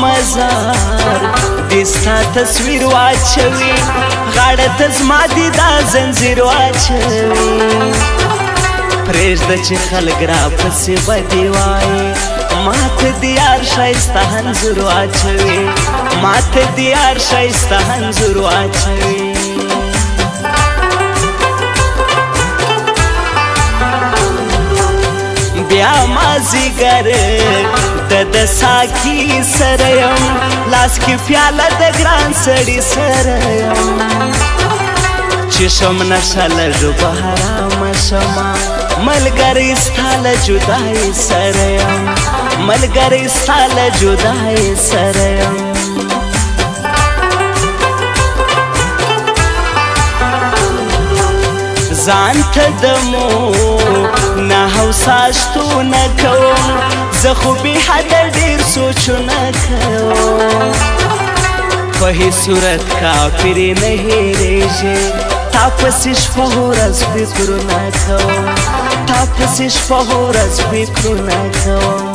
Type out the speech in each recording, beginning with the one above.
مزار دستا تصویر واچوي غاړه ته زما دي دا زنځیر واچوي پرېږده چې خلک راپسې بدې وایي ماته د یار ښایسته انځور واچوي ماته د یار ښایسته انځور واچوي بیا مازیګر د ساقي سره یم لاس کې پیاله د ګران سړي سره یم چې شم نشه لږ به حرامه شمه ملګری ستا له جدایۍ سره یم ملګری ستا له جدایۍ سره یم ځان ته د مو نه هوسا شتونه کوم زه خو بې حده ډېر سوچونه کوم په هېڅ صورت کافرې نه هېرېږي تا پسې شپه ورځ فکرونه کوم تا پسې شپه ورځ فکرونه کوم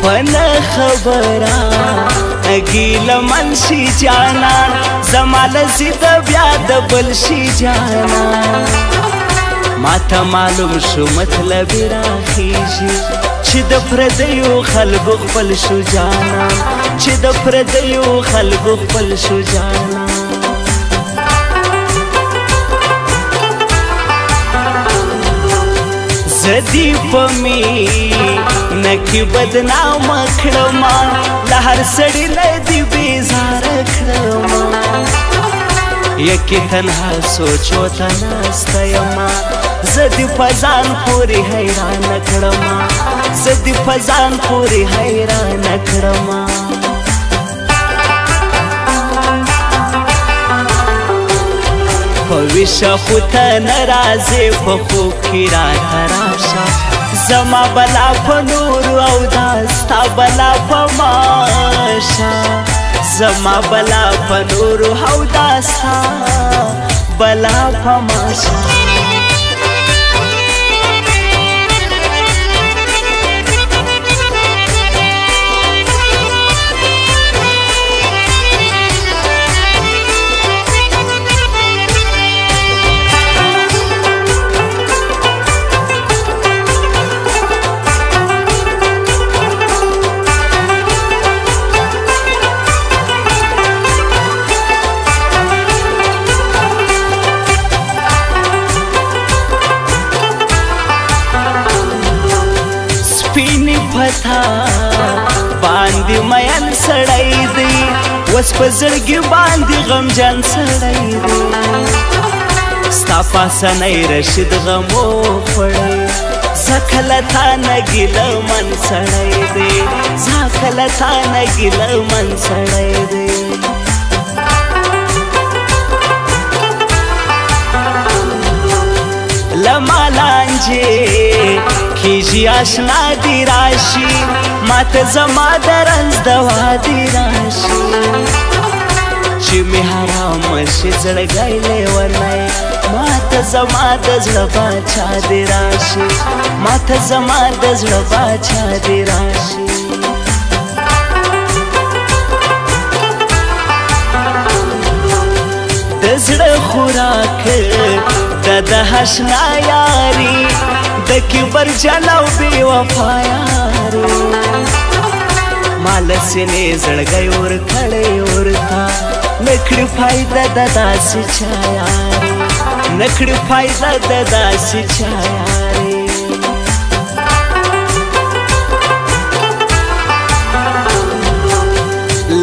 په نه خبره ګیله من شي جانان زما له ضده بیا د بل شي جانان ماته معلوم شو مطلب یې راخیږي چې د پردیو خلکو خپل شو جانان چې د پردیو خلکو خپل شو جانان زه دې په مینه کې بدنامه کړمه له هر سړي نه دې بېزاره کړمه یکې تنها سوچو ته ناسته یمه زه دې په ځان پورې حیرانه کړمه زه دې په ځان پورې حیرانه کړمه په ویشه خو ته نه راځې په خوب کې راته راشه زما بلا په نورو او دا ستا بلا په ماشه زما بلا په نورو او دا ستا بلا په ماشه سپینې پتا باندې مین سړی دی اوس په زړګي باندې غمجن سړی دی ستا پاسنی رشید غمو خوړی زه کله تا نه ګیله من سړی دی زه کله تا نه ګیله من سړی دی له ما لانجې کیږي آشنا دی راشي ماته زما د رنځ دوا دی راشي چې مې حرامه شي زړګی لیونی ماته زما د زړه باچا دی راشي ماته زما د زړه باچا دی راشي د زړه خوراک د حشنا یاري د کبر جلو بې وفا یاري ما له سینې زړګی ورکړی ورته نه کړي فایده د داسې چا یاري نه کړي فایده د داسې چا یاري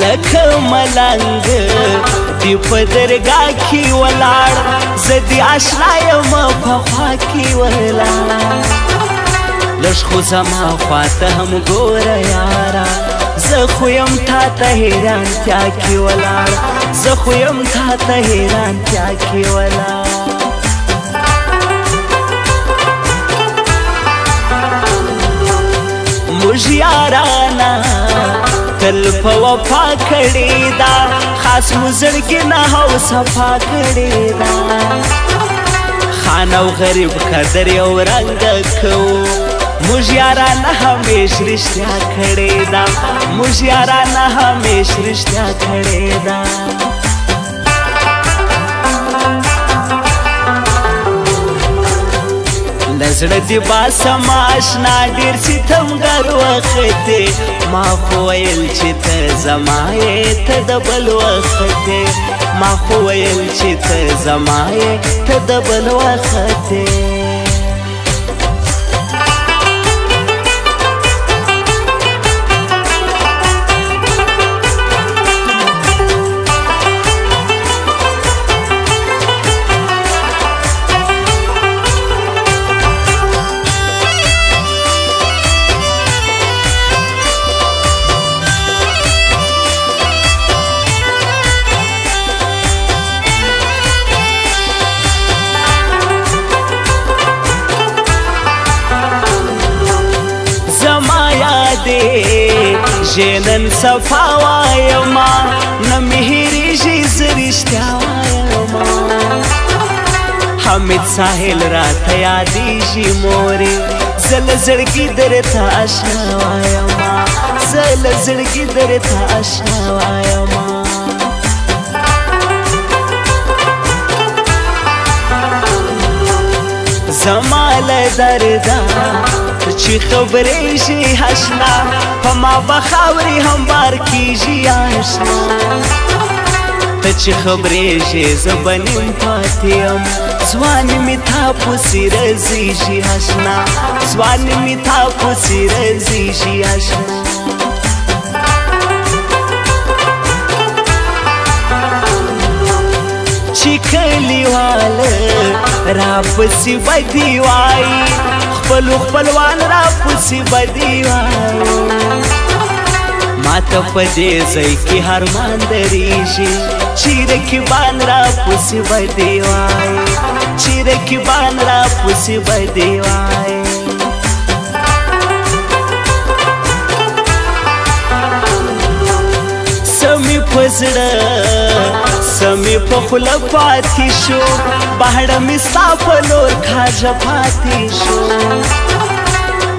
لکه ملنګ دی په درګاه کې ولاړ زه د اشنا یم په خوا کې ولاړ لږ خو زما خواته هم ګوره یاره زه خو یم تا ته حیرانتیا کې ولاړ زه خو یم تا ته حیرانتیا کې ولاړ موږ یارانه تل په وفا کړې ده خاص مو زړګي نه هو صفا کړې ده خان او غریب قدر یو رنګ کوو موږ یارانه همیش رښتیا کړې ده موږ یارانه همیش رښتیا کړې ده لزړه دې باسم اشنا ډېر ستمګر وخت دی ما خو ویل چې ته زما یې ته د بل وخت دی ما خو ویل چې ته زما یې ته د بل وخت دی جنن صفا وایما نه مهریږي زه رښتیا وایما حمید ساحل راته یادېږي مورې زه له زړګي درته اشنا وایما زه له زړګي درته اشنا وایما زما له درده چې خبرې شي حشنا په ما به خاورې هم بار کېږي آشنا ته چې خبرې شي زه به نیم پاتې یم ځوان مې تا پسې رځېږي حشنا ځوان مې تا پسې رځېږي حشنا چې کلیواله راپسې بدي وایي خپلو خپلوان راپسې بدي وایي ما ته په دې ځای کې هرمان درېږي چې رقیبان راپسې بدي وایي چې رقیبان راپسې بدي وایي سمې په زړه سمې په خوله پاتې شو بهړه مې ستا په لور کاږه پاتې شو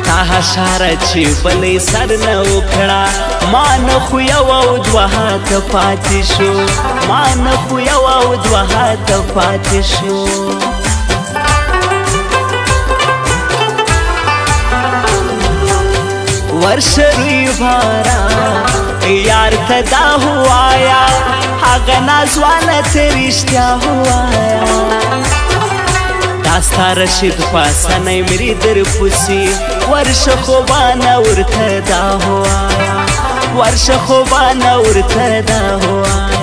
تا هشاره چې بلې سر نه وکړه ما نه خو یو او دوه هاته پاتې شو ما نه خو یو او دوه هاته پاتې شو ورشه روی بارا یار ته دا هوایا هغه نازوانه ته رښتیا هوایا دا ستا رشید پاسنی مری در پسې ورشه خوبانه ورته دا هوایا ورشه خوبانه ورته دا هوایا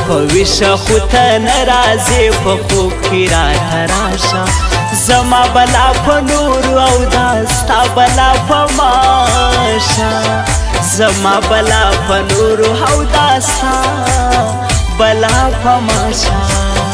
په ویشه خو ته نه راځې په خوب کې راته راشه زما بلا په نورو او دا ستا بلا په ماشه زما بلا په نورو او دا ستا بلا په ماشه